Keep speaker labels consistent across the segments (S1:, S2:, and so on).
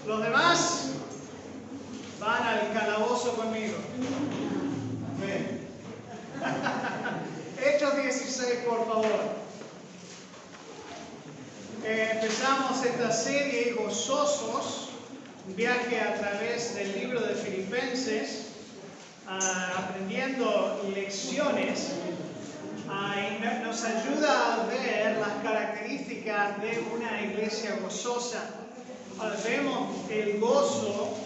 S1: Los demás van al calabozo conmigo. Amén. Hechos 16, por favor. Empezamos esta serie Gozosos, un viaje a través del libro de Filipenses, aprendiendo lecciones. Y nos ayuda a ver las características de una iglesia gozosa. Vemos el gozo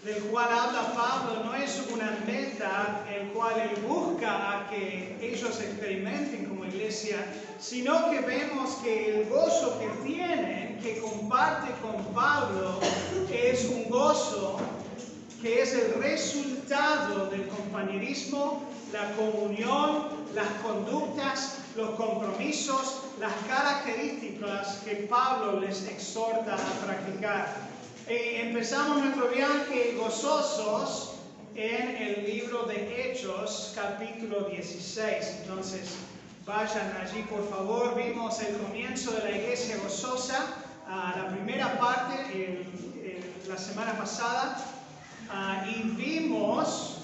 S1: del cual habla Pablo no es una meta el cual él busca a que ellos experimenten como iglesia, sino que vemos que el gozo que tienen, que comparte con Pablo, es un gozo que es el resultado del compañerismo, la comunión, las conductas, los compromisos, las características que Pablo les exhorta a practicar. Empezamos nuestro viaje gozosos en el libro de Hechos, capítulo 16. Entonces, vayan allí, por favor. Vimos el comienzo de la iglesia gozosa, la primera parte, la semana pasada, y vimos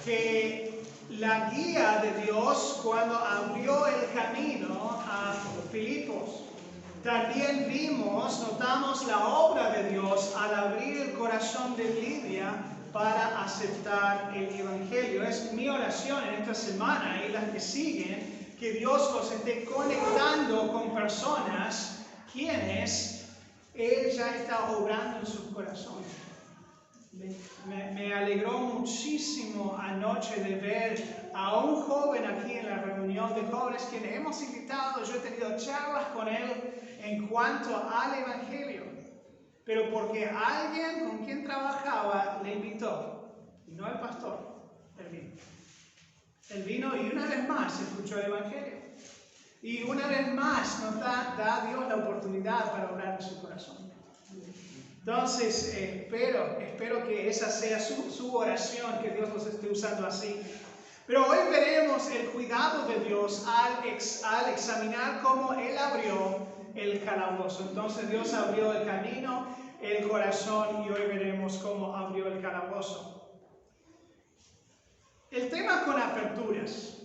S1: que la guía de Dios cuando abrió el camino a Filipos. También notamos la obra de Dios al abrir el corazón de Lidia para aceptar el Evangelio. Es mi oración en esta semana y las que siguen, que Dios los esté conectando con personas quienes Él ya está obrando en sus corazones. Me alegró muchísimo anoche de ver a un joven aquí en la reunión de jóvenes quien hemos invitado. Yo he tenido charlas con él en cuanto al Evangelio, pero porque alguien con quien trabajaba le invitó, y no el pastor, él vino. Él vino y una vez más escuchó el Evangelio. Y una vez más nos da Dios la oportunidad para obrar en su corazón. Entonces, espero que esa sea su oración, que Dios los esté usando así. Pero hoy veremos el cuidado de Dios al examinar cómo Él abrió el calabozo. Entonces Dios abrió el camino, el corazón, y hoy veremos cómo abrió el calabozo. El tema con aperturas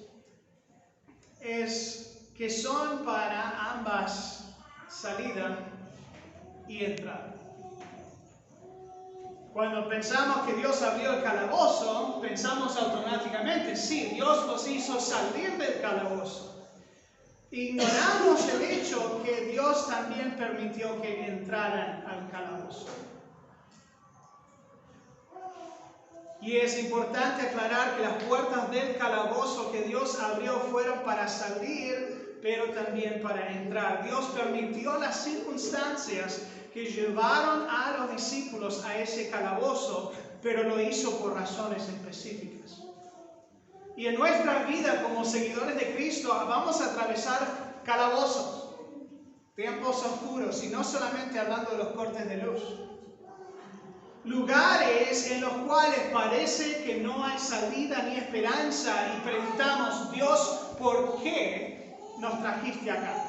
S1: es que son para ambas salida y entrada. Cuando pensamos que Dios abrió el calabozo, pensamos automáticamente, sí, Dios los hizo salir del calabozo. Ignoramos el hecho que Dios también permitió que entraran al calabozo. Y es importante aclarar que las puertas del calabozo que Dios abrió fueron para salir, pero también para entrar. Dios permitió las circunstancias que llevaron a los discípulos a ese calabozo, pero lo hizo por razones específicas. Y en nuestra vida como seguidores de Cristo vamos a atravesar calabozos, tiempos oscuros, y no solamente hablando de los cortes de luz. Lugares en los cuales parece que no hay salida ni esperanza y preguntamos, Dios, ¿por qué nos trajiste acá?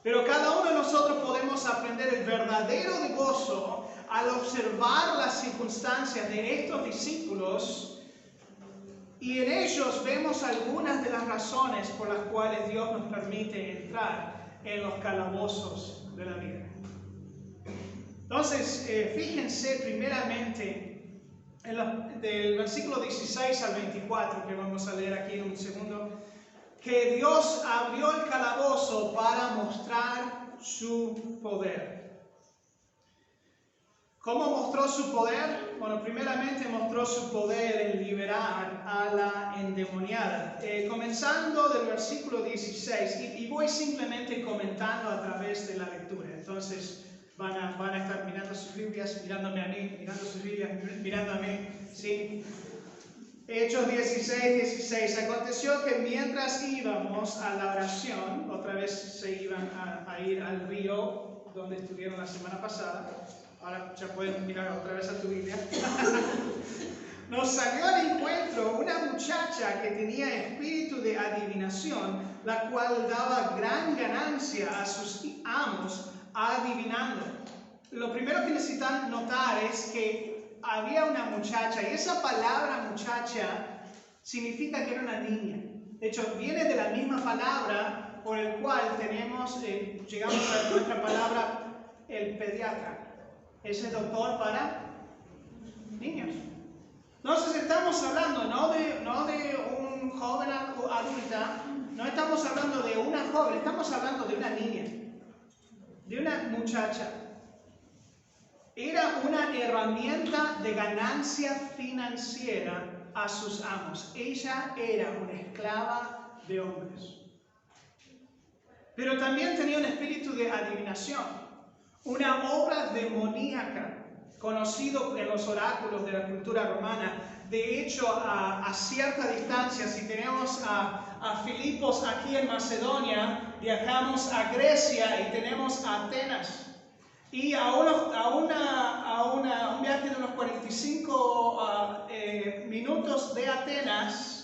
S1: Pero cada uno de nosotros podemos aprender el verdadero gozo al observar las circunstancias de estos discípulos, y en ellos vemos algunas de las razones por las cuales Dios nos permite entrar en los calabozos de la vida. Entonces, fíjense primeramente del versículo 16 al 24, que vamos a leer aquí en un segundo, que Dios abrió el calabozo para mostrar su poder. ¿Cómo mostró su poder? Bueno, primeramente mostró su poder en liberar a la endemoniada. Comenzando del versículo 16, y voy simplemente comentando a través de la lectura. Entonces, van a estar mirando sus Biblias, mirándome a mí, mirando sus Biblias, mirando a mí, ¿sí? Hechos 16. Aconteció que mientras íbamos a la oración, otra vez se iban a ir al río donde estuvieron la semana pasada. Ahora ya pueden mirar otra vez a tu Biblia. Nos salió al encuentro una muchacha que tenía espíritu de adivinación, la cual daba gran ganancia a sus amos adivinando. lo primero que necesitan notar es que había una muchacha, y esa palabra muchacha significa que era una niña. De hecho, viene de la misma palabra por el cual llegamos a nuestra palabra el pediatra. Es el doctor para niños. Entonces estamos hablando no de un joven o adulta, no estamos hablando de una joven, estamos hablando de una niña, de una muchacha. Era una herramienta de ganancia financiera a sus amos. Ella era una esclava de hombres. Pero también tenía un espíritu de adivinación, una obra demoníaca, conocido en los oráculos de la cultura romana. De hecho, a cierta distancia, si tenemos a Filipos aquí en Macedonia, viajamos a Grecia y tenemos a Atenas. Y a un viaje de unos 45 minutos de Atenas,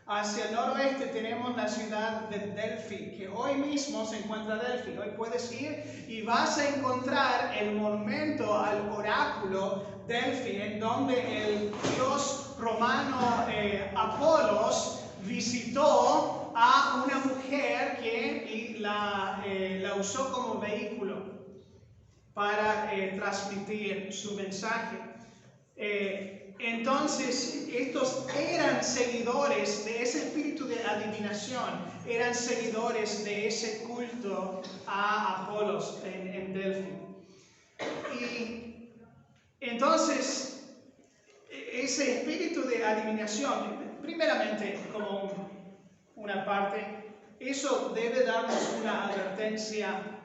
S1: hacia el noroeste tenemos la ciudad de Delfi, que hoy mismo se encuentra Delfi. Hoy puedes ir y vas a encontrar el monumento al oráculo Delfi, en donde el dios romano Apolos visitó a una mujer y la usó como vehículo para transmitir su mensaje. Entonces, estos eran seguidores de ese espíritu de adivinación, eran seguidores de ese culto a Apolos en Delfi. Y entonces, ese espíritu de adivinación, primeramente, como una parte, eso debe darnos una advertencia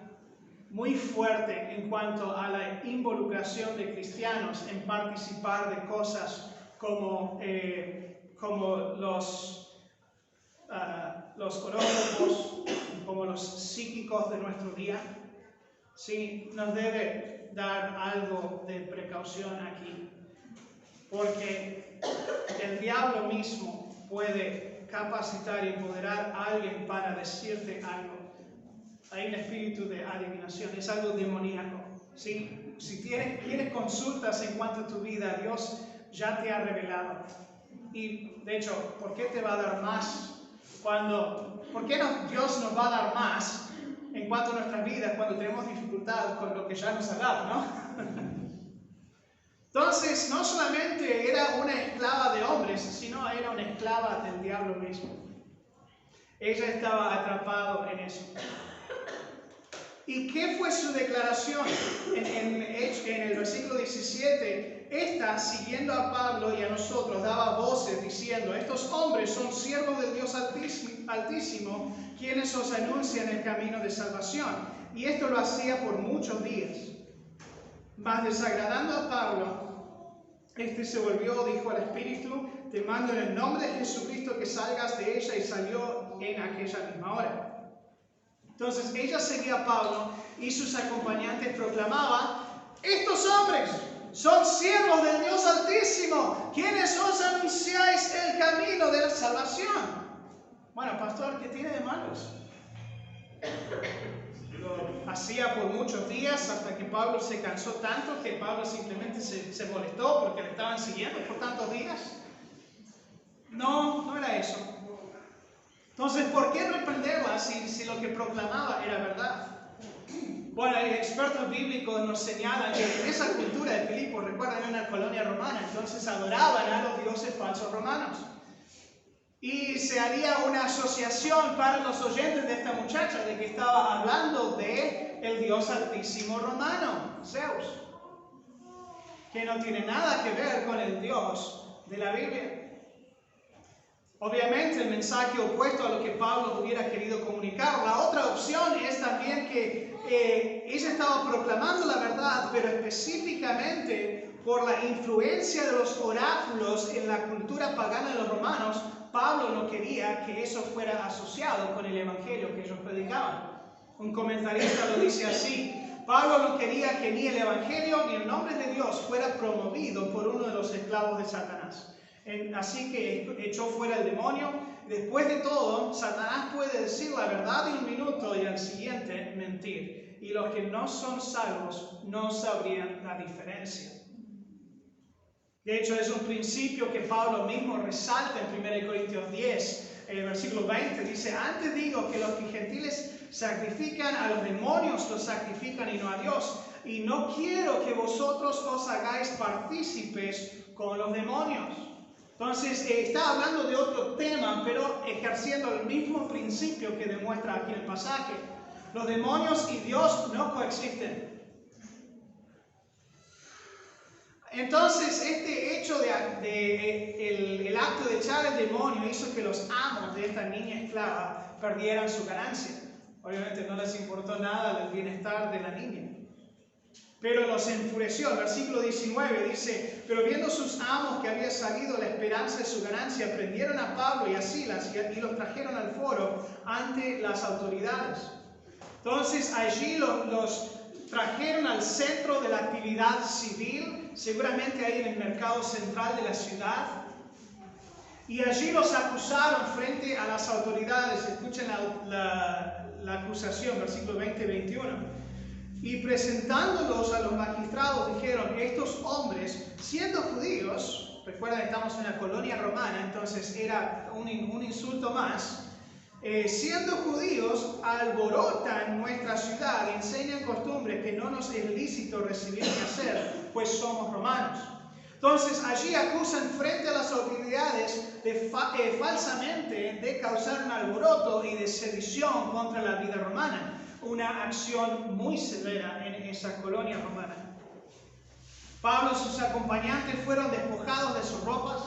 S1: muy fuerte en cuanto a la involucración de cristianos en participar de cosas como los horóscopos, como los psíquicos de nuestro día. Sí, nos debe dar algo de precaución aquí, porque el diablo mismo puede capacitar y empoderar a alguien para decirte algo. Hay un espíritu de adivinación, es algo demoníaco. ¿Sí? Si tienes consultas en cuanto a tu vida, Dios ya te ha revelado. Y de hecho, ¿por qué te va a dar más? ¿Por qué Dios nos va a dar más en cuanto a nuestras vidas cuando tenemos dificultad con lo que ya nos ha dado, ¿no? Entonces, no solamente era una esclava de hombres, sino era una esclava del diablo mismo. Ella estaba atrapada en eso. ¿Y qué fue su declaración? En el versículo 17, esta, siguiendo a Pablo y a nosotros, daba voces diciendo: estos hombres son siervos del Dios Altísimo, quienes os anuncian el camino de salvación. Y esto lo hacía por muchos días. Mas desagradando a Pablo, este se volvió, dijo al Espíritu: te mando en el nombre de Jesucristo que salgas de ella, y salió en aquella misma hora. Entonces ella seguía a Pablo y sus acompañantes proclamaban: estos hombres son siervos del Dios Altísimo, quienes os anunciáis el camino de la salvación. Bueno, pastor, ¿qué tiene de malos? Lo hacía por muchos días, hasta que Pablo se cansó tanto que Pablo simplemente se molestó porque le estaban siguiendo por tantos días. No era eso. Entonces, ¿por qué reprenderla si lo que proclamaba era verdad? Bueno, expertos bíblicos nos señalan que en esa cultura de Filipos, recuerdan, era una colonia romana, entonces adoraban a los dioses falsos romanos. Y se haría una asociación para los oyentes de esta muchacha de que estaba hablando de el Dios Altísimo romano, Zeus, que no tiene nada que ver con el Dios de la Biblia. Obviamente el mensaje opuesto a lo que Pablo hubiera querido comunicar. La otra opción es también que ella estaba proclamando la verdad, pero específicamente por la influencia de los oráculos en la cultura pagana de los romanos, Pablo no quería que eso fuera asociado con el evangelio que ellos predicaban. Un comentarista lo dice así: Pablo no quería que ni el evangelio ni el nombre de Dios fuera promovido por uno de los esclavos de Satanás. Así que echó fuera el demonio. Después de todo, Satanás puede decir la verdad en un minuto y al siguiente mentir. y los que no son salvos no sabrían la diferencia. De hecho, es un principio que Pablo mismo resalta en 1 Corintios 10, en el versículo 20. Dice, antes digo que los que gentiles sacrifican a los demonios, los sacrifican y no a Dios. Y no quiero que vosotros os hagáis partícipes con los demonios. Entonces, está hablando de otro tema, pero ejerciendo el mismo principio que demuestra aquí el pasaje. Los demonios y Dios no coexisten. Entonces, este hecho el acto de echar el demonio hizo que los amos de esta niña esclava perdieran su ganancia. Obviamente no les importó nada del bienestar de la niña. Pero los enfureció. El versículo 19 dice, pero viendo sus amos que había salido la esperanza de su ganancia, prendieron a Pablo y a Silas y los trajeron al foro ante las autoridades. Entonces allí los trajeron al centro de la actividad civil, seguramente ahí en el mercado central de la ciudad. Y allí los acusaron frente a las autoridades. Escuchen la acusación, versículo 20 y 21. Y presentándolos a los magistrados dijeron, estos hombres, siendo judíos, recuerden estamos en la colonia romana, entonces era un insulto más, siendo judíos, alborotan nuestra ciudad, enseñan costumbres que no nos es lícito recibir ni hacer, pues somos romanos. Entonces allí acusan frente a las autoridades falsamente de causar un alboroto y de sedición contra la vida romana. Una acción muy severa en esa colonia romana. Pablo y sus acompañantes fueron despojados de sus ropas,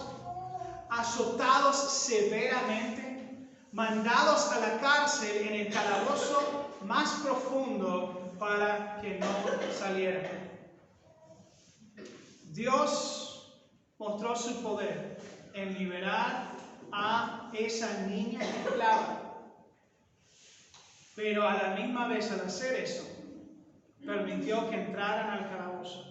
S1: azotados severamente, mandados a la cárcel en el calabozo más profundo para que no salieran. Dios mostró su poder en liberar a esa niña esclava. Pero a la misma vez, al hacer eso, permitió que entraran al calabozo.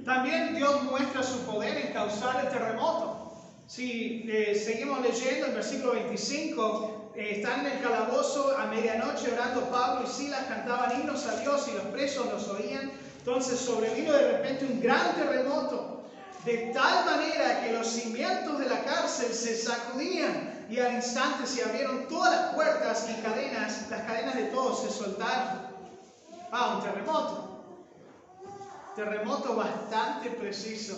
S1: También Dios muestra su poder en causar el terremoto. Si seguimos leyendo el versículo 25, están en el calabozo a medianoche orando Pablo y Silas, cantaban himnos a Dios y los presos los oían. Entonces sobrevino de repente un gran terremoto, de tal manera que los cimientos de la cárcel se sacudían y al instante se abrieron todas las puertas y cadenas, las cadenas de todos se soltaron. Un terremoto. Terremoto bastante preciso.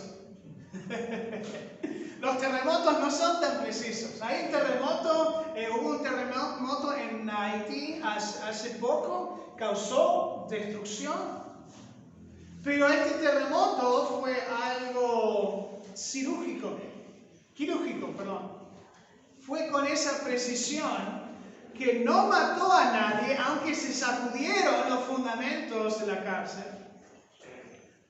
S1: Los terremotos no son tan precisos. Hay un terremoto, hubo un terremoto en Haití hace poco, causó destrucción. Pero este terremoto fue algo quirúrgico, Fue con esa precisión que no mató a nadie, aunque se sacudieron los fundamentos de la cárcel.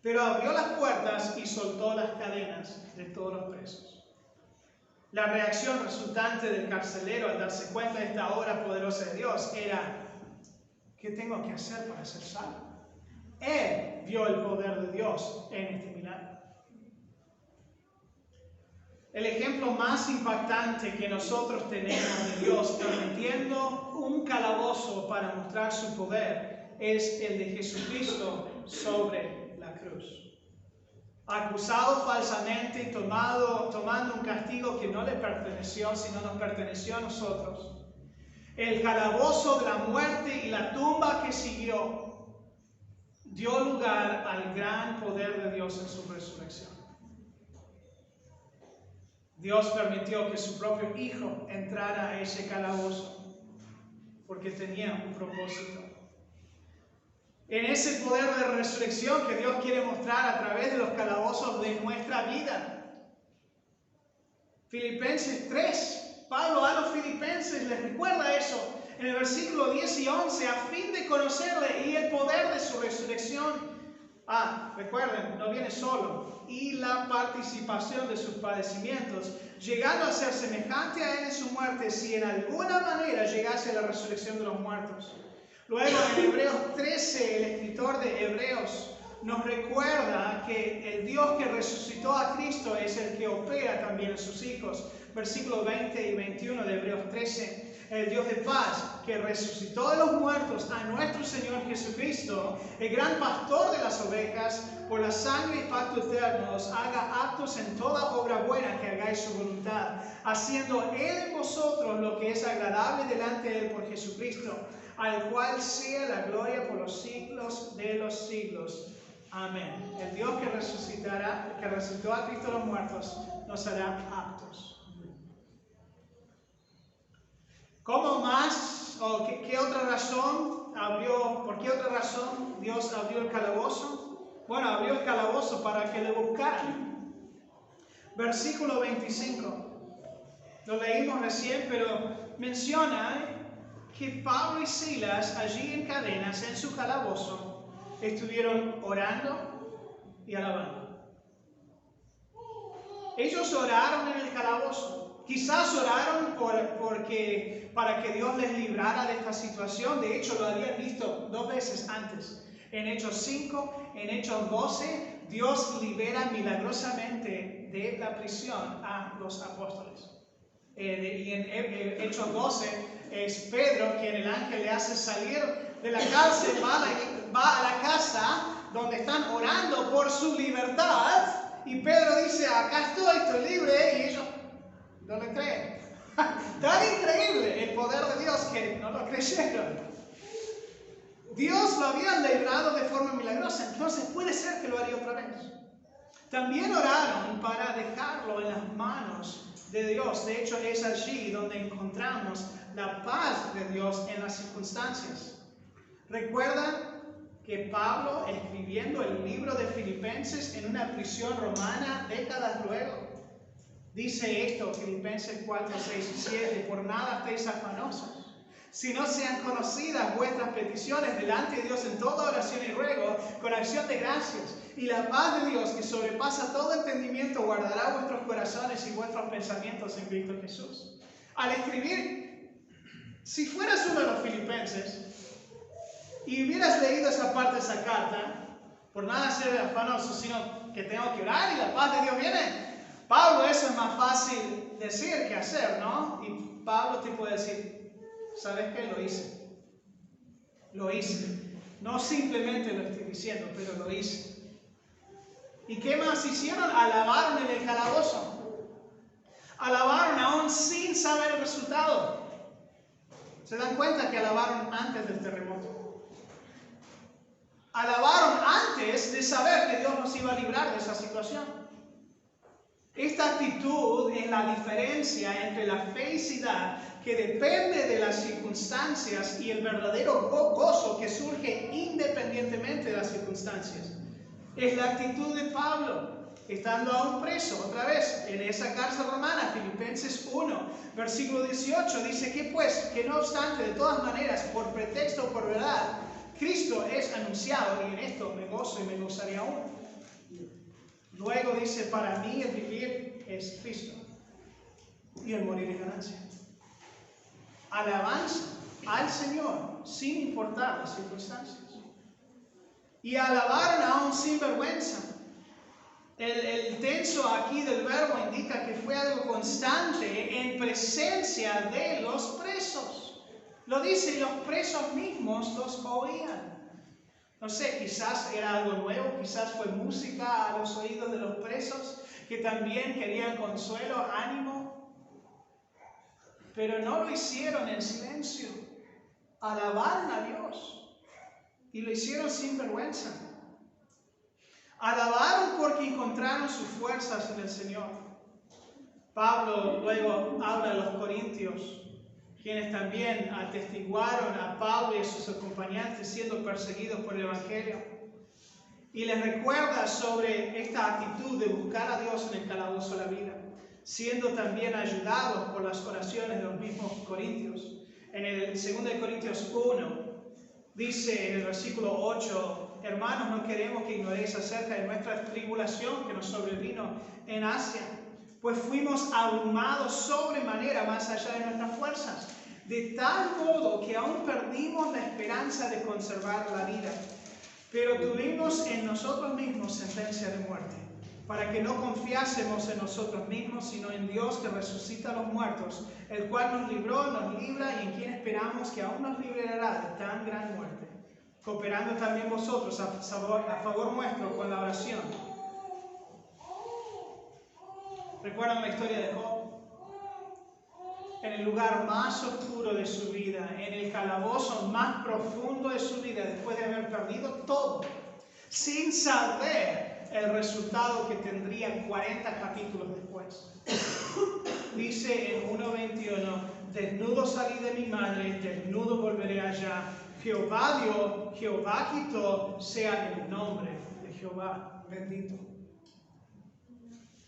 S1: Pero abrió las puertas y soltó las cadenas de todos los presos. La reacción resultante del carcelero al darse cuenta de esta obra poderosa de Dios era, ¿qué tengo que hacer para ser salvo? Él vio el poder de Dios en este milagro. El ejemplo más impactante que nosotros tenemos de Dios permitiendo un calabozo para mostrar su poder es el de Jesucristo sobre la cruz. Acusado falsamente y tomando un castigo que no le perteneció, sino nos perteneció a nosotros. El calabozo de la muerte y la tumba que siguió dio lugar al gran poder de Dios en su resurrección. Dios permitió que su propio Hijo entrara a ese calabozo porque tenía un propósito. En ese poder de resurrección que Dios quiere mostrar a través de los calabozos de nuestra vida. Filipenses 3, Pablo a los filipenses les recuerda eso en el versículo 10 y 11, a fin de conocerle y el poder de su resurrección. Recuerden, no viene solo. Y la participación de sus padecimientos, llegando a ser semejante a él en su muerte, si en alguna manera llegase a la resurrección de los muertos. Luego en Hebreos 13, el escritor de Hebreos nos recuerda que el Dios que resucitó a Cristo es el que opera también en sus hijos. Versículos 20 y 21 de Hebreos 13. el Dios de paz, que resucitó de los muertos a nuestro Señor Jesucristo, el gran pastor de las ovejas, por la sangre y pacto eterno, os haga aptos en toda obra buena, que hagáis su voluntad, haciendo Él en vosotros lo que es agradable delante de Él por Jesucristo, al cual sea la gloria por los siglos de los siglos. Amén. El Dios que resucitó a Cristo de los muertos, nos hará aptos. ¿Cómo más, o qué otra razón por qué otra razón Dios abrió el calabozo? Bueno, abrió el calabozo para que le buscaran. Versículo 25. Lo leímos recién, pero menciona que Pablo y Silas, allí en cadenas, en su calabozo, estuvieron orando y alabando. Ellos oraron en el calabozo. Quizás oraron para que Dios les librara de esta situación. De hecho, lo habían visto 2 veces antes. En Hechos 5, en Hechos 12, Dios libera milagrosamente de la prisión a los apóstoles. Y en Hechos 12 es Pedro quien el ángel le hace salir de la cárcel, va a la casa donde están orando por su libertad. Y Pedro dice, acá estoy libre, y ellos no le creen. Tan increíble el poder de Dios que no lo creyeron. Dios lo había librado de forma milagrosa, entonces puede ser que lo haría otra vez. También oraron para dejarlo en las manos de Dios. De hecho, es allí donde encontramos la paz de Dios en las circunstancias. ¿Recuerdan que Pablo, escribiendo el libro de Filipenses en una prisión romana décadas luego, dice esto, Filipenses 4, 6 y 7, por nada estéis afanosos, si no sean conocidas vuestras peticiones delante de Dios en toda oración y ruego, con acción de gracias, y la paz de Dios, que sobrepasa todo entendimiento, guardará vuestros corazones y vuestros pensamientos en Cristo Jesús. Al escribir, si fueras uno de los filipenses, y hubieras leído esa parte de esa carta, por nada ser afanoso, sino que tengo que orar y la paz de Dios viene. Pablo, eso es más fácil decir que hacer, ¿no? Y Pablo te puede decir, ¿sabes qué? Lo hice. Lo hice. No simplemente lo estoy diciendo, pero lo hice. ¿Y qué más hicieron? Alabaron en el calabozo. Alabaron aún sin saber el resultado. ¿Se dan cuenta que alabaron antes del terremoto? Alabaron antes de saber que Dios nos iba a librar de esa situación. Esta actitud es la diferencia entre la felicidad que depende de las circunstancias y el verdadero gozo que surge independientemente de las circunstancias. Es la actitud de Pablo, estando aún preso, otra vez, en esa cárcel romana. Filipenses 1, versículo 18, dice que pues, que no obstante, de todas maneras, por pretexto o por verdad, Cristo es anunciado, y en esto me gozo y me gozaré aún. Luego dice, para mí el vivir es Cristo y el morir es ganancia. Alabanza al Señor sin importar las circunstancias. Y alabaron aún sin vergüenza. El tenso aquí del verbo indica que fue algo constante en presencia de los presos. Lo dice, y los presos mismos los oían. No sé, quizás era algo nuevo, quizás fue música a los oídos de los presos, que también querían consuelo, ánimo. Pero no lo hicieron en silencio. Alabaron a Dios. Y lo hicieron sin vergüenza. Alabaron porque encontraron sus fuerzas en el Señor. Pablo luego habla a los corintios, quienes también atestiguaron a Pablo y a sus acompañantes siendo perseguidos por el Evangelio. Y les recuerda sobre esta actitud de buscar a Dios en el calabozo de la vida, siendo también ayudados por las oraciones de los mismos corintios. En el 2 Corintios 1, dice en el versículo 8, hermanos, no queremos que ignoréis acerca de nuestra tribulación que nos sobrevino en Asia, pues fuimos abrumados sobremanera más allá de nuestras fuerzas, de tal modo que aún perdimos la esperanza de conservar la vida. Pero tuvimos en nosotros mismos sentencia de muerte, para que no confiásemos en nosotros mismos, sino en Dios que resucita a los muertos, el cual nos libró, nos libra y en quien esperamos que aún nos librará de tan gran muerte, cooperando también vosotros a favor nuestro con la oración. ¿Recuerdan la historia de Job? En el lugar más oscuro de su vida, en el calabozo más profundo de su vida, después de haber perdido todo, sin saber el resultado que tendría 40 capítulos después. Dice en 1:21, desnudo salí de mi madre, desnudo volveré allá. Jehová dio, Jehová quitó, sea el nombre de Jehová bendito.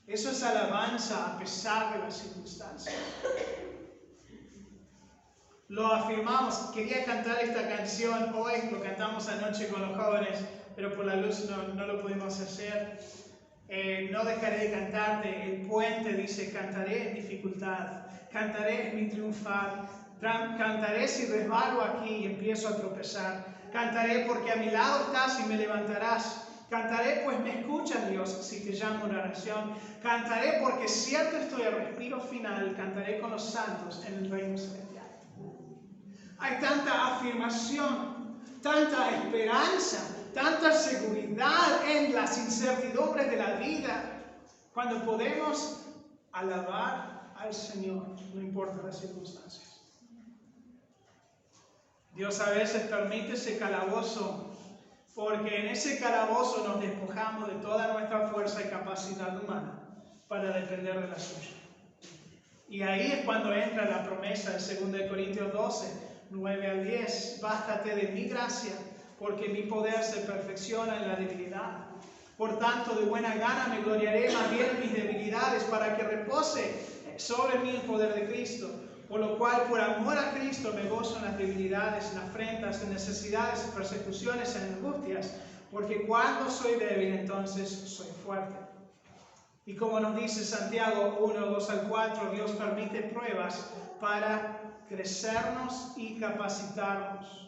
S1: Eso es alabanza a pesar de las circunstancias. Lo afirmamos. Quería cantar esta canción hoy, lo cantamos anoche con los jóvenes, pero por la luz no lo pudimos hacer. No dejaré de cantarte. El puente dice, cantaré en dificultad, cantaré en mi triunfar, cantaré si resbalo aquí y empiezo a tropezar, cantaré porque a mi lado estás y me levantarás, cantaré pues me escuchas Dios si te llamo en oración, cantaré porque cierto estoy al respiro final, cantaré con los santos en el reino celestial. Hay tanta afirmación, tanta esperanza, tanta seguridad en las incertidumbres de la vida, cuando podemos alabar al Señor, no importa las circunstancias. Dios a veces permite ese calabozo, porque en ese calabozo nos despojamos de toda nuestra fuerza y capacidad humana para depender de la suya. Y ahí es cuando entra la promesa de 2 Corintios 12, 9 al 10, bástate de mi gracia, porque mi poder se perfecciona en la debilidad. Por tanto, de buena gana me gloriaré más bien en mis debilidades, para que repose sobre mí el poder de Cristo. Por lo cual, por amor a Cristo, me gozo en las debilidades, en afrentas, en necesidades, en persecuciones, en angustias, porque cuando soy débil, entonces soy fuerte. Y como nos dice Santiago 1, 2 al 4, Dios permite pruebas para crecernos y capacitarnos.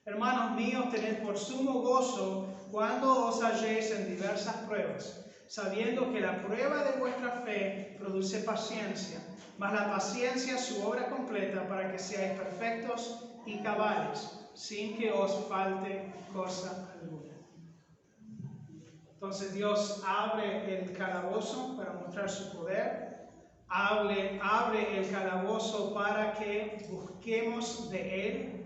S1: Hermanos míos, tened por sumo gozo cuando os halléis en diversas pruebas, sabiendo que la prueba de vuestra fe produce paciencia, mas la paciencia su obra completa para que seáis perfectos y cabales, sin que os falte cosa alguna. Entonces Dios abre el calabozo para mostrar su poder. Abre el calabozo para que busquemos de Él.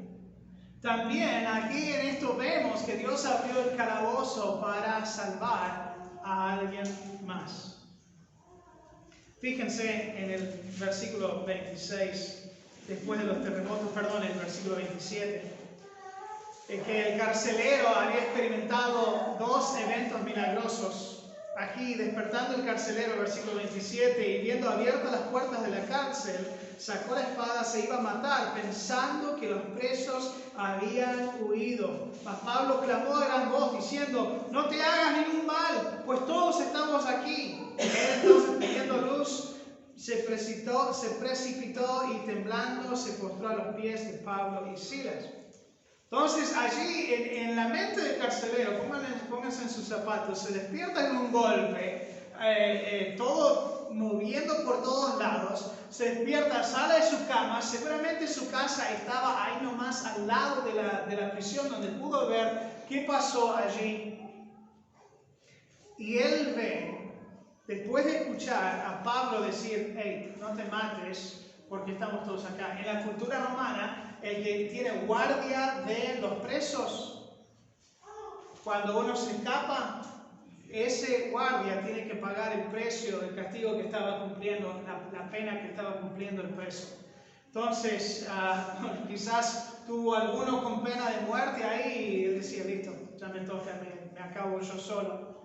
S1: También aquí en esto vemos que Dios abrió el calabozo para salvar a alguien más. Fíjense en el versículo 26, después de los terremotos, el versículo 27, que el carcelero había experimentado 2 eventos milagrosos. Aquí, despertando el carcelero, versículo 27, y viendo abiertas las puertas de la cárcel, sacó la espada, se iba a matar, pensando que los presos habían huido. Mas Pablo clamó a gran voz, diciendo, no te hagas ningún mal, pues todos estamos aquí. Él entonces, pidiendo luz, se precipitó y temblando se postró a los pies de Pablo y Silas. Entonces allí en la mente del carcelero, pónganse en sus zapatos, se despierta en un golpe, todo moviendo por todos lados, se despierta, sale de su cama, seguramente su casa estaba ahí nomás al lado de la prisión donde pudo ver qué pasó allí. Y él ve, después de escuchar a Pablo decir, hey, no te mates porque estamos todos acá. En la cultura romana, el que tiene guardia de los presos, cuando uno se escapa, ese guardia tiene que pagar el precio del castigo que estaba cumpliendo, la pena que estaba cumpliendo el preso. Entonces, quizás tuvo alguno con pena de muerte ahí y él decía, listo, ya me toca, me acabo yo solo.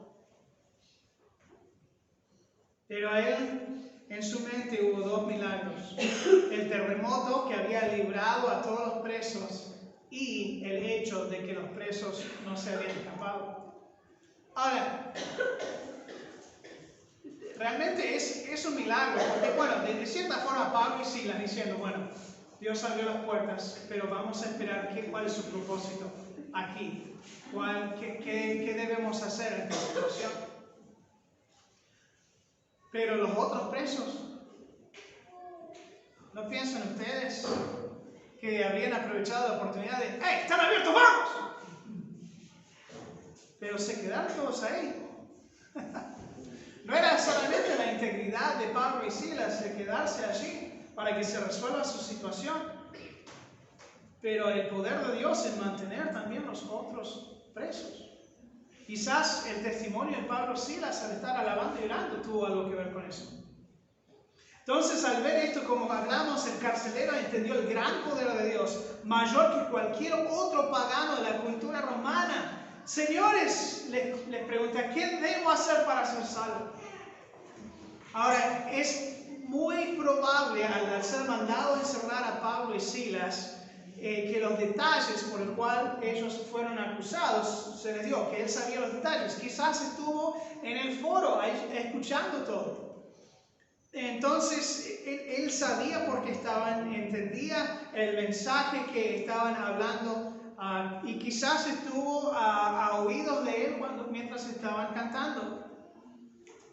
S1: Pero a él, en su mente hubo 2 milagros. El terremoto que había librado a todos los presos y el hecho de que los presos no se habían escapado. Ahora, realmente es un milagro, porque bueno, de cierta forma Pablo y Silas diciendo, bueno, Dios abrió las puertas, pero vamos a esperar cuál es su propósito aquí. ¿Qué debemos hacer en esta situación? Pero los otros presos, ¿no piensan ustedes que habrían aprovechado la oportunidad de ¡hey, están abiertos, vamos! Pero se quedaron todos ahí. No era solamente la integridad de Pablo y Silas de quedarse allí para que se resuelva su situación, pero el poder de Dios en mantener también los otros presos. Quizás el testimonio de Pablo y Silas al estar alabando y orando tuvo algo que ver con eso. Entonces, al ver esto, como hablamos, el carcelero entendió el gran poder de Dios, mayor que cualquier otro pagano de la cultura romana. Señores, les pregunta, ¿qué debo hacer para ser salvo? Ahora, es muy probable, al ser mandado a encerrar a Pablo y Silas, que los detalles por el cual ellos fueron acusados se les dio, que él sabía los detalles. Quizás estuvo en el foro escuchando todo. Entonces, él sabía porque entendía el mensaje que estaban hablando y quizás estuvo a oídos de él mientras estaban cantando.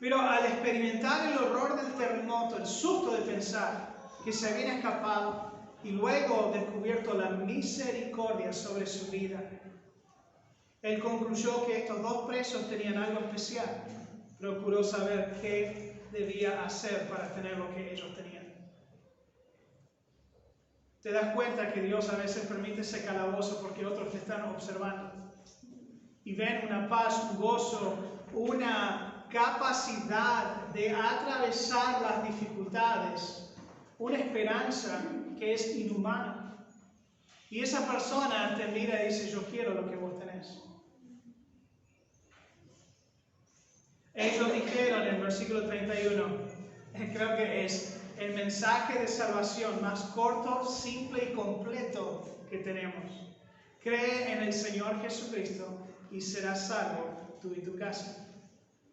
S1: Pero al experimentar el horror del terremoto, el susto de pensar que se habían escapado y luego descubierto la misericordia sobre su vida, él concluyó que estos dos presos tenían algo especial. Procuró saber qué debía hacer para tener lo que ellos tenían. Te das cuenta que Dios a veces permite ese calabozo porque otros te están observando y ven una paz, un gozo, una capacidad de atravesar las dificultades, una esperanza que es inhumana. Y esa persona te mira y dice, yo quiero lo que vos tenés. Ellos dijeron en el versículo 31, creo que es el mensaje de salvación más corto, simple y completo que tenemos. Cree en el Señor Jesucristo y serás salvo tú y tu casa.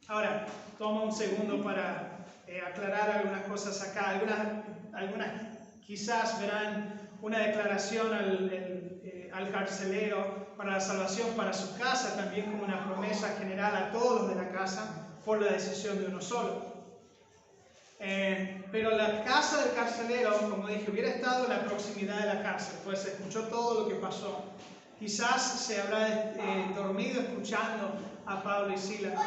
S1: Ahora, toma un segundo para aclarar algunas cosas acá. Algunas quizás verán una declaración al carcelero para la salvación para su casa, también como una promesa general a todos los de la casa, por la decisión de uno solo. Pero la casa del carcelero, como dije, hubiera estado en la proximidad de la cárcel, pues se escuchó todo lo que pasó. Quizás se habrá dormido escuchando a Pablo y Silas.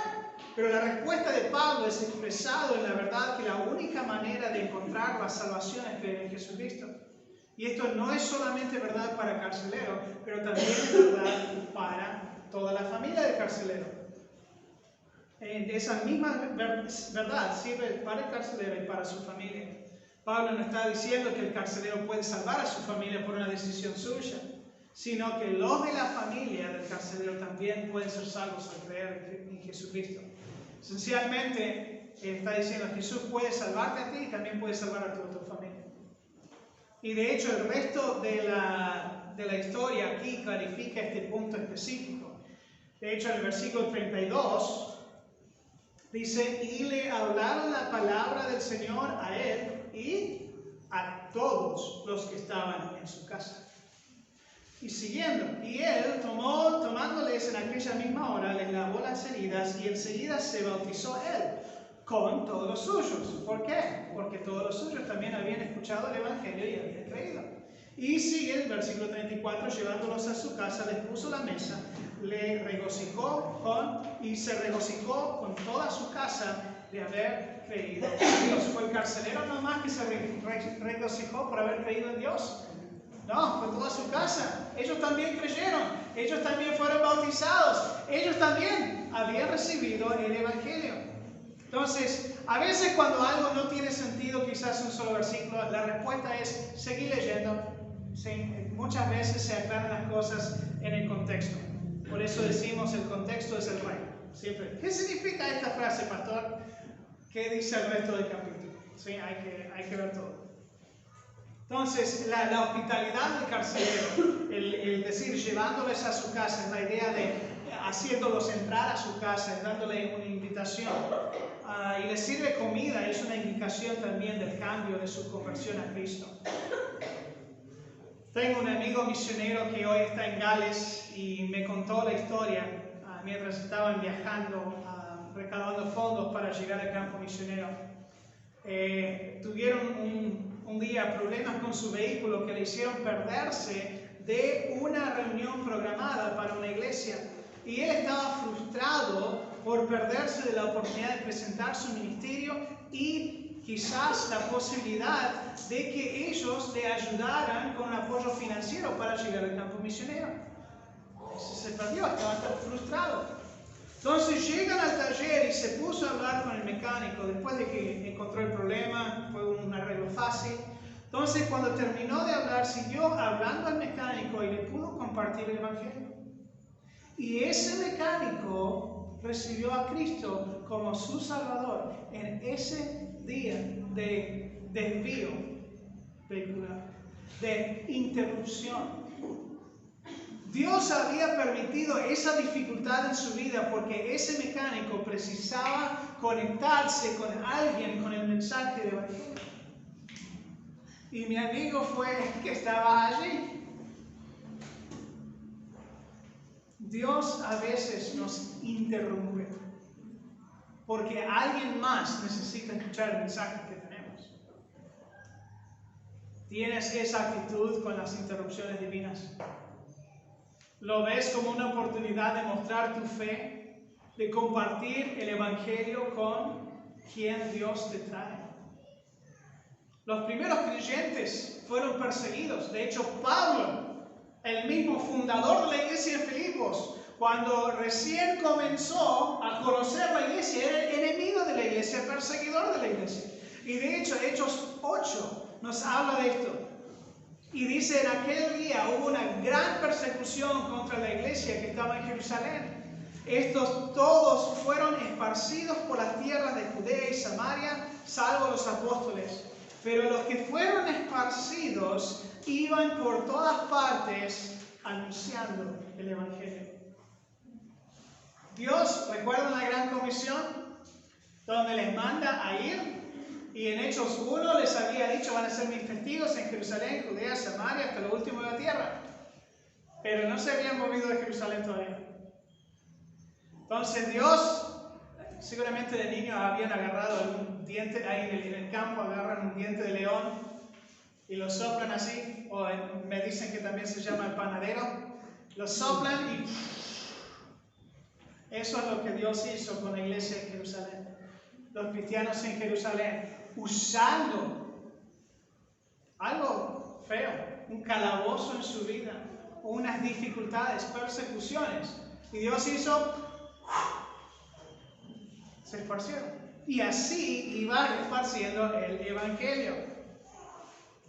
S1: Pero la respuesta de Pablo es expresado en la verdad que la única manera de encontrar la salvación es creer en Jesucristo. Y esto no es solamente verdad para el carcelero, pero también es verdad para toda la familia del carcelero. Esa misma verdad sirve para el carcelero y para su familia. Pablo no está diciendo que el carcelero puede salvar a su familia por una decisión suya, sino que los de la familia del carcelero también pueden ser salvos al creer en Jesucristo. Esencialmente, está diciendo que Jesús puede salvarte a ti y también puede salvar a toda tu familia. Y de hecho, el resto de la historia aquí clarifica este punto específico. De hecho, en el versículo 32, dice, y le hablaron la palabra del Señor a él y a todos los que estaban en su casa. Y siguiendo, y él tomándoles en aquella misma hora, les lavó las heridas y enseguida se bautizó él con todos los suyos. ¿Por qué? Porque todos los suyos también habían escuchado el Evangelio y habían creído. Y sigue el versículo 34, llevándolos a su casa, les puso la mesa, se regocijó con toda su casa de haber creído en Dios. ¿Fue el carcelero nomás que se regocijó por haber creído en Dios? No, fue toda su casa. Ellos también creyeron, ellos también fueron bautizados, ellos también habían recibido el Evangelio. Entonces, a veces cuando algo no tiene sentido, quizás un solo versículo, la respuesta es seguir leyendo. Sí, muchas veces se aclaran las cosas en el contexto. Por eso decimos el contexto es el rey. Siempre. ¿Qué significa esta frase, pastor? ¿Qué dice el resto del capítulo? Sí, hay que ver todo. Entonces, la hospitalidad del carcelero, el decir llevándoles a su casa, es la idea de haciéndolos entrar a su casa, es dándole una invitación. Y les sirve comida, es una indicación también del cambio de su conversión a Cristo. Tengo un amigo misionero que hoy está en Gales y me contó la historia mientras estaban viajando, recaudando fondos fondos para llegar al campo misionero. Tuvieron un día problemas con su vehículo que le hicieron perderse de una reunión programada para una iglesia. Y él estaba frustrado por perderse de la oportunidad de presentar su ministerio y quizás la posibilidad de que ellos le ayudaran con un apoyo financiero para llegar al campo misionero. Se perdió, estaba frustrado. Entonces llegan al taller y se puso a hablar con el mecánico después de que encontró el problema, fue un arreglo fácil. Entonces cuando terminó de hablar, siguió hablando al mecánico y le pudo compartir el evangelio. Y ese mecánico recibió a Cristo como su Salvador en ese día de desvío vehicular, de interrupción. Dios había permitido esa dificultad en su vida porque ese mecánico precisaba conectarse con alguien con el mensaje de evangelio. Y mi amigo fue el que estaba allí. Dios a veces nos interrumpe porque alguien más necesita escuchar el mensaje que tenemos. ¿Tienes esa actitud con las interrupciones divinas? ¿Lo ves como una oportunidad de mostrar tu fe, de compartir el evangelio con quien Dios te trae? Los primeros creyentes fueron perseguidos. De hecho, Pablo, el mismo fundador de la iglesia de Filipos, cuando recién comenzó a conocer la iglesia, era el enemigo de la iglesia, perseguidor de la iglesia. Y de hecho, Hechos 8 nos habla de esto. Y dice, en aquel día hubo una gran persecución contra la iglesia que estaba en Jerusalén. Estos todos fueron esparcidos por las tierras de Judea y Samaria, salvo los apóstoles. Pero los que fueron esparcidos iban por todas partes anunciando el evangelio. Dios, ¿recuerdan la gran comisión? Donde les manda a ir. Y en Hechos 1 les había dicho, van a ser mis testigos en Jerusalén, Judea, Samaria, hasta lo último de la tierra. Pero no se habían movido de Jerusalén todavía. Entonces Dios, seguramente de niños habían agarrado un diente, ahí en el campo agarran un diente de león y lo soplan así, o me dicen que también se llama el panadero. Lo soplan y eso es lo que Dios hizo con la iglesia de Jerusalén. Los cristianos en Jerusalén, usando algo feo, un calabozo en su vida, unas dificultades, persecuciones. Y Dios hizo, se esparcieron. Y así iban esparciendo el evangelio.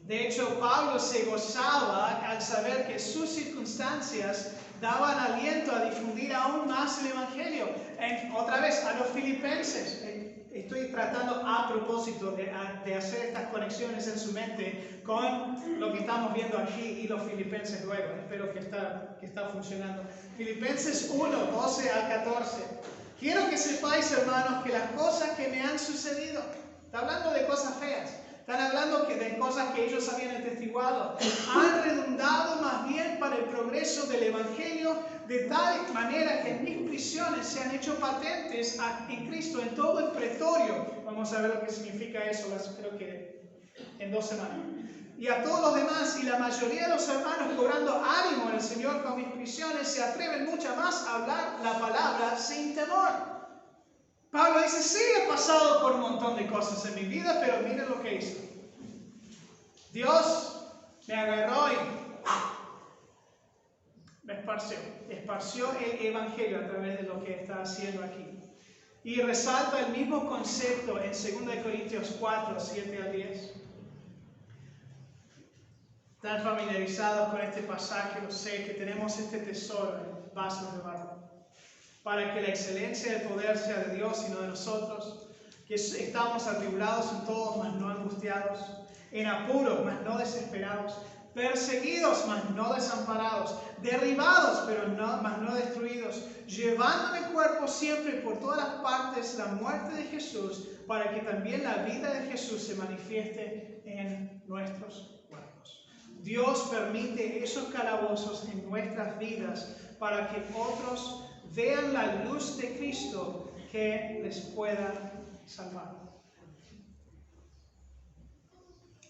S1: De hecho, Pablo se gozaba al saber que sus circunstancias daban aliento a difundir aún más el evangelio. Otra vez, a los filipenses. Estoy tratando a propósito de hacer estas conexiones en su mente con lo que estamos viendo aquí y los filipenses luego. Espero que está funcionando. Filipenses 1, 12 al 14. Quiero que sepáis, hermanos, que las cosas que me han sucedido, está hablando de cosas feas, están hablando de cosas que ellos habían atestiguado, han redundado más bien para el progreso del evangelio, de tal manera que en mis prisiones se han hecho patentes en Cristo en todo el pretorio. Vamos a ver lo que significa eso, creo que en 2 semanas. Y a todos los demás, y la mayoría de los hermanos, cobrando ánimo en el Señor con mis prisiones, se atreven mucho más a hablar la palabra sin temor. Pablo dice, sí, he pasado por un montón de cosas en mi vida, pero miren lo que hizo. Dios me agarró y me esparció el evangelio a través de lo que está haciendo aquí. Y resalta el mismo concepto en 2 Corintios 4, 7 al 10. Están familiarizados con este pasaje, lo sé, que tenemos este tesoro en vasos de barro, para que la excelencia del poder sea de Dios y no de nosotros, que estamos atribulados en todos, mas no angustiados, en apuros, mas no desesperados, perseguidos, mas no desamparados, derribados, mas no destruidos, llevando en el cuerpo siempre por todas las partes la muerte de Jesús, para que también la vida de Jesús se manifieste en nuestros cuerpos. Dios permite esos calabozos en nuestras vidas para que otros vean la luz de Cristo que les pueda salvar.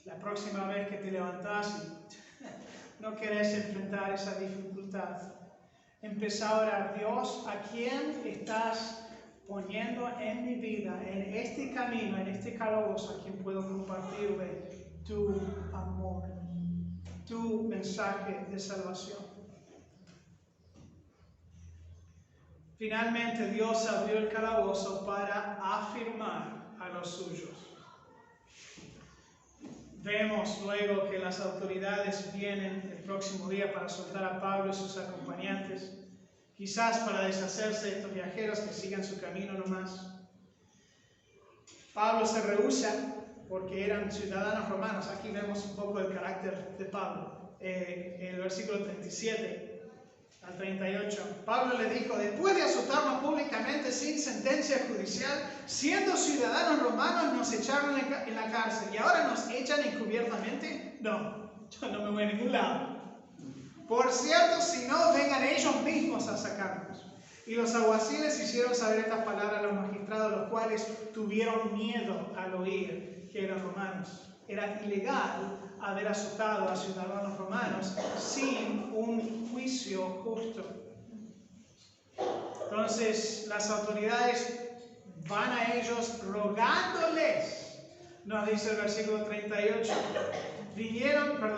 S1: La próxima vez que te levantas y no querés enfrentar esa dificultad, empieza a orar: Dios, ¿a quién estás poniendo en mi vida, en este camino, en este calabozo, a quien puedo compartirle tu amor, tu mensaje de salvación? Finalmente Dios abrió el calabozo para afirmar a los suyos. Vemos luego que las autoridades vienen el próximo día para soltar a Pablo y sus acompañantes, quizás para deshacerse de estos viajeros que sigan su camino nomás. Pablo se rehúsa porque eran ciudadanos romanos. Aquí vemos un poco el carácter de Pablo. En el versículo 37 al 38, Pablo le dijo: después de azotarnos públicamente sin sentencia judicial, siendo ciudadanos romanos, nos echaron en la cárcel y ahora nos echan encubiertamente. No, yo no me voy a ningún lado. Por cierto, si no, vengan ellos mismos a sacarnos. Y los alguaciles hicieron saber estas palabras a los magistrados, los cuales tuvieron miedo al oír que eran romanos. Era ilegal haber azotado a ciudadanos romanos sin un juicio justo. Entonces las autoridades van a ellos rogándoles. Nos dice el versículo 38.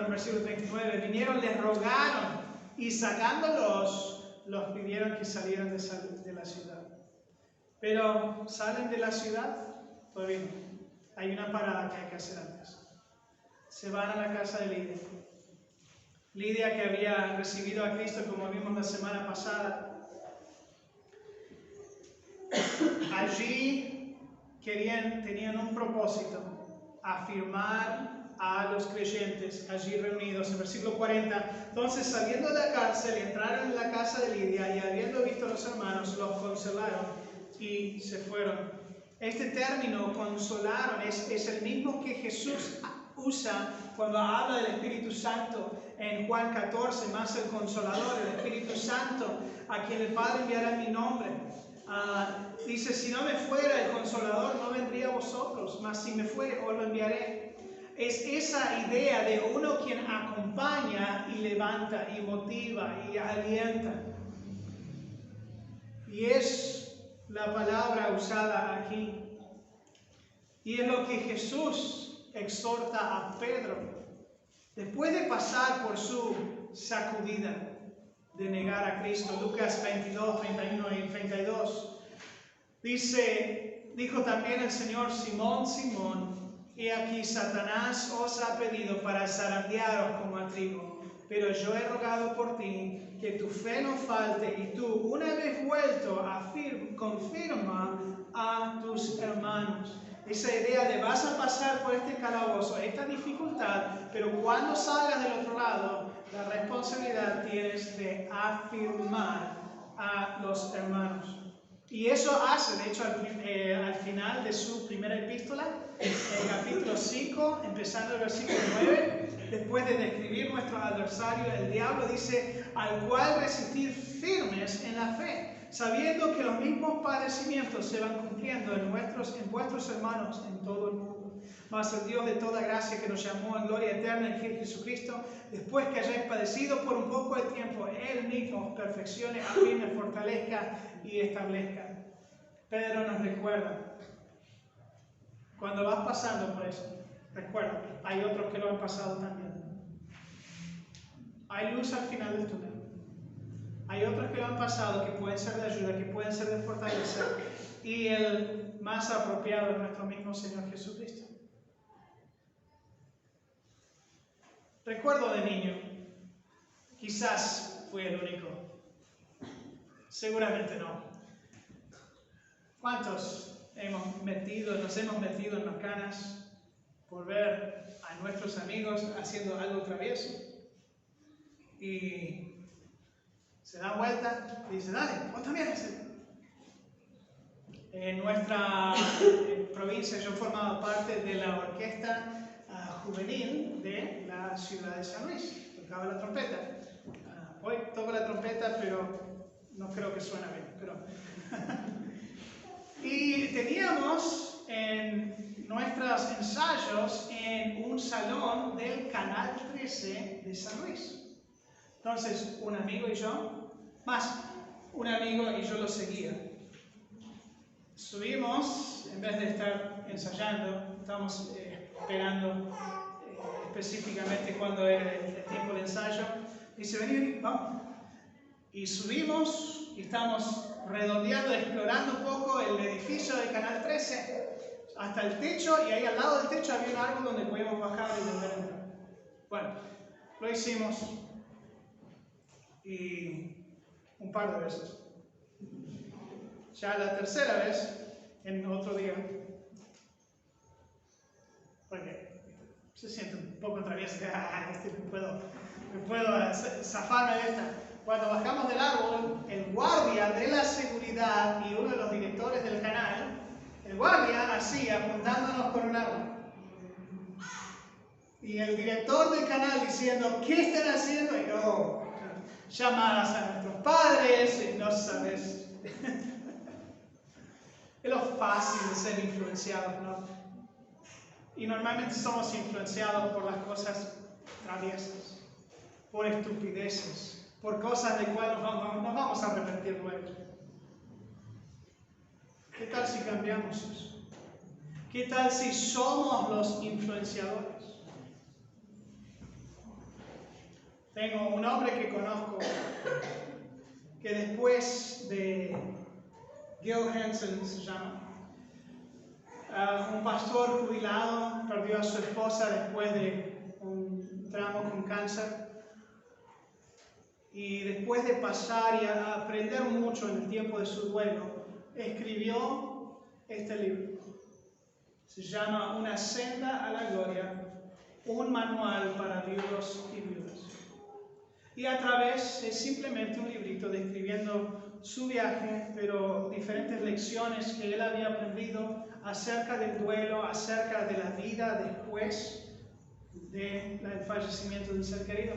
S1: Versículo 39. Vinieron, les rogaron y sacándolos, los pidieron que salieran de la ciudad. Pero salen de la ciudad, todavía no. Hay una parada que hay que hacer antes. Se van a la casa de Lidia. Lidia, que había recibido a Cristo, como vimos la semana pasada. Allí tenían un propósito: afirmar a los creyentes allí reunidos. En versículo 40, entonces saliendo de la cárcel, entraron en la casa de Lidia y habiendo visto a los hermanos, los consolaron y se fueron. Este término, consolaron, es el mismo que Jesús usa cuando habla del Espíritu Santo en Juan 14, más el Consolador, el Espíritu Santo, a quien el Padre enviará en mi nombre. Dice: si no me fuera el Consolador, no vendría a vosotros, mas si me fuere, os lo enviaré. Es esa idea de uno quien acompaña y levanta y motiva y alienta. Y es la palabra usada aquí. Y es lo que Jesús exhorta a Pedro. Después de pasar por su sacudida de negar a Cristo, Lucas 22, 31 y 32, dijo también el Señor: Simón, Simón, he aquí Satanás os ha pedido para zarandearos como a trigo, pero yo he rogado por ti que tu fe no falte, y tú, una vez vuelto, confirma a tus hermanos. Esa idea de vas a pasar por este calabozo, esta dificultad, pero cuando salgas del otro lado, la responsabilidad tienes de afirmar a los hermanos. Y eso hace, de hecho, al final de su primera epístola, en el capítulo 5, empezando el versículo 9, después de describir nuestro adversario, el diablo, dice: al cual resistir firmes en la fe, sabiendo que los mismos padecimientos se van cumpliendo en vuestros hermanos en todo el mundo. Mas el Dios de toda gracia, que nos llamó en gloria eterna en Jesucristo, después que hayáis padecido por un poco de tiempo, Él mismo os perfeccione, afirme, fortalezca y establezca. Pedro nos recuerda, cuando vas pasando por eso, recuerda, hay otros que lo han pasado también. Hay luz al final del túnel. Hay otros que lo han pasado, que pueden ser de ayuda, que pueden ser de fortaleza, y el más apropiado es nuestro mismo Señor Jesucristo. Recuerdo de niño, quizás fui el único, seguramente no. ¿Cuántos nos hemos metido en macanas por ver a nuestros amigos haciendo algo travieso? Y se dan vuelta y dicen: dale, vos también haces. En nuestra provincia yo formaba parte de la orquesta juvenil de la ciudad de San Luis. Tocaba la trompeta. Hoy toco la trompeta, pero no creo que suena bien. Y teníamos en nuestros ensayos en un salón del Canal 13 de San Luis. Entonces, un amigo y yo, un amigo y yo lo seguía. Subimos, en vez de estar ensayando, estábamos esperando específicamente cuando era el tiempo de ensayo. Dice, vení, vamos. Y subimos y estamos redondeando, explorando un poco el edificio del Canal 13 hasta el techo, y ahí al lado del techo había un árbol donde podíamos bajar y volver a entrar. Bueno, lo hicimos y un par de veces. Ya la tercera vez, en otro día, porque se siente un poco travieso, me puedo zafarme de esta. Cuando bajamos del árbol, el guardia de la seguridad y uno de los directores del canal, el guardia así, apuntándonos con un arma. Y el director del canal diciendo, ¿qué están haciendo? Y yo, llamadas a nuestros padres, y no sabes. Es lo fácil de ser influenciados, ¿no? Y normalmente somos influenciados por las cosas traviesas, por estupideces, por cosas de cuales nos vamos a arrepentir luego. ¿Qué tal si cambiamos eso? ¿Qué tal si somos los influenciadores? Tengo un hombre que conozco que después de Gil Hansen, se llama, un pastor jubilado, perdió a su esposa después de un tramo con cáncer. Y después de pasar y aprender mucho en el tiempo de su duelo, escribió este libro. Se llama Una senda a la gloria, un manual para viudos y viudas. Y a través es simplemente un librito describiendo su viaje, pero diferentes lecciones que él había aprendido acerca del duelo, acerca de la vida después del fallecimiento de un ser querido.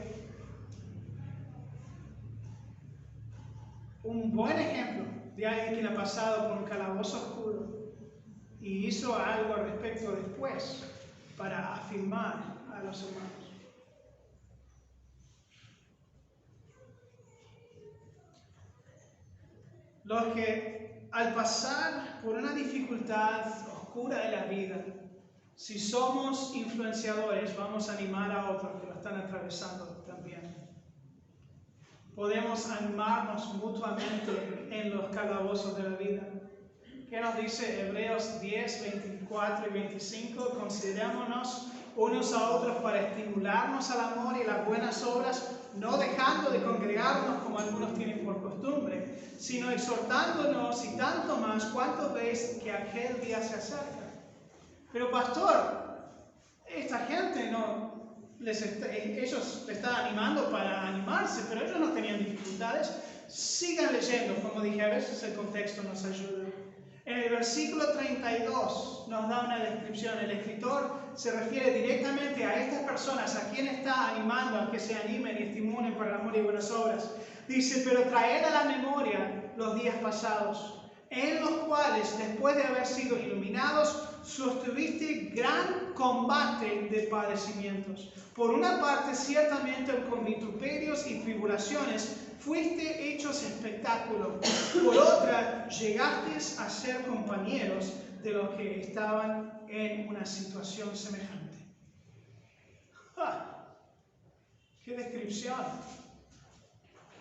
S1: Un buen ejemplo de alguien que ha pasado por un calabozo oscuro y hizo algo al respecto después para afirmar a los hermanos. Los que al pasar por una dificultad oscura de la vida, si somos influenciadores, vamos a animar a otros que lo están atravesando también. Podemos animarnos mutuamente en los calabozos de la vida. ¿Qué nos dice Hebreos 10, 24 y 25? Considerémonos unos a otros para estimularnos al amor y las buenas obras, no dejando de congregarnos como algunos tienen por costumbre, sino exhortándonos, y tanto más cuanto veis que aquel día se acerca. Pero pastor, esta gente ellos le están animando para animarse, pero ellos no tenían dificultades. Sigan leyendo, como dije, a veces el contexto nos ayuda. En el versículo 32 nos da una descripción. El escritor se refiere directamente a estas personas, a quien está animando a que se animen y estimulen para el amor y buenas obras. Dice, pero traed a la memoria los días pasados, en los cuales, después de haber sido iluminados, sostuviste gran combate de padecimientos. Por una parte, ciertamente con vituperios y tribulaciones fuiste hechos espectáculo. Por otra, llegaste a ser compañeros de los que estaban en una situación semejante. ¡Ah! ¡Qué descripción!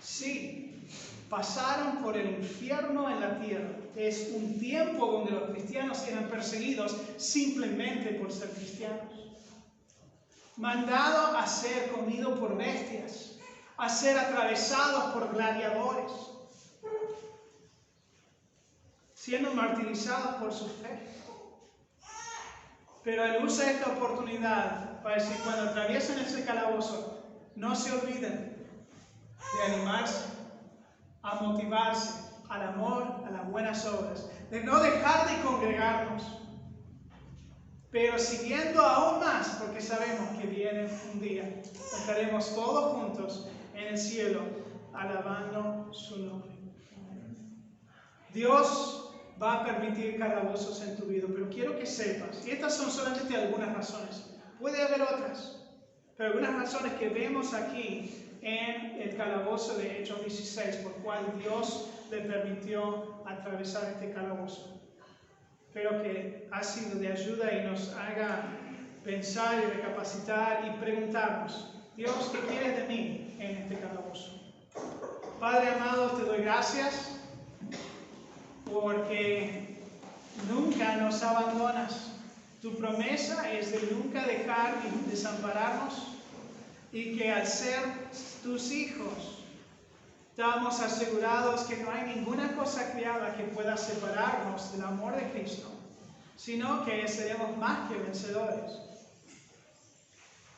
S1: Sí, pasaron por el infierno en la tierra. Es un tiempo donde los cristianos eran perseguidos simplemente por ser cristianos. Mandado a ser comido por bestias, a ser atravesados por gladiadores, siendo martirizados por su fe. Pero él usa esta oportunidad para decir, cuando atraviesen ese calabozo, no se olviden de animarse, a motivarse al amor, a las buenas obras, de no dejar de congregarnos, pero siguiendo aún más, porque sabemos que viene un día, estaremos todos juntos en el cielo, alabando su nombre. Dios va a permitir calabozos en tu vida, pero quiero que sepas, y estas son solamente algunas razones, puede haber otras, pero algunas razones que vemos aquí en el calabozo de Hechos 16, por cual Dios le permitió atravesar este calabozo. Espero que ha sido de ayuda y nos haga pensar y recapacitar y preguntarnos, Dios, ¿qué quieres de mí en este calabozo? Padre amado, te doy gracias porque nunca nos abandonas. Tu promesa es de nunca dejar ni desampararnos y que al ser tus hijos estamos asegurados que no hay ninguna cosa creada que pueda separarnos del amor de Cristo, sino que seremos más que vencedores.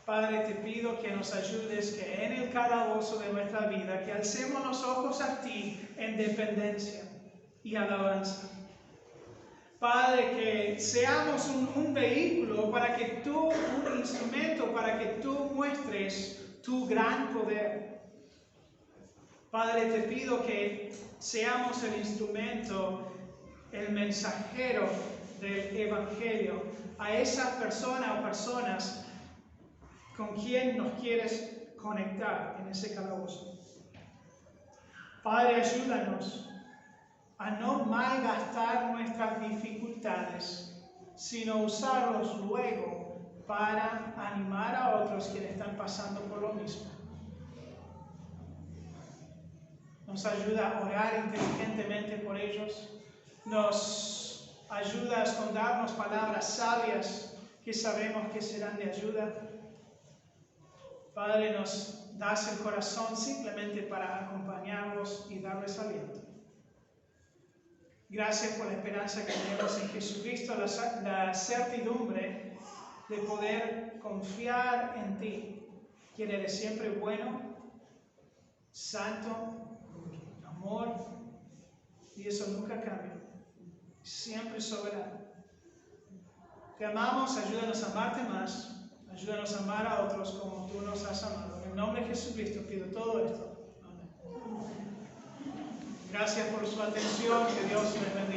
S1: Padre, te pido que nos ayudes, que en el calabozo de nuestra vida, que alcemos los ojos a ti en dependencia y alabanza. Padre, que seamos un vehículo para que tú, un instrumento para que tú muestres tu gran poder. Padre, te pido que seamos el instrumento, el mensajero del Evangelio a esas personas o personas con quien nos quieres conectar en ese calabozo. Padre, ayúdanos a no malgastar nuestras dificultades, sino usarlos luego para animar a otros quienes están pasando por lo mismo. Nos ayuda a orar inteligentemente por ellos, nos ayuda a escondernos palabras sabias que sabemos que serán de ayuda. Padre, nos das el corazón simplemente para acompañarlos y darles aliento. Gracias por la esperanza que tenemos en Jesucristo, la certidumbre de poder confiar en ti, quien eres siempre bueno, santo, amor, y eso nunca cambia, siempre soberano. Te amamos, ayúdanos a amarte más. Ayúdanos a amar a otros como tú nos has amado. En el nombre de Jesucristo pido todo esto. Amén. Gracias por su atención. Que Dios les bendiga.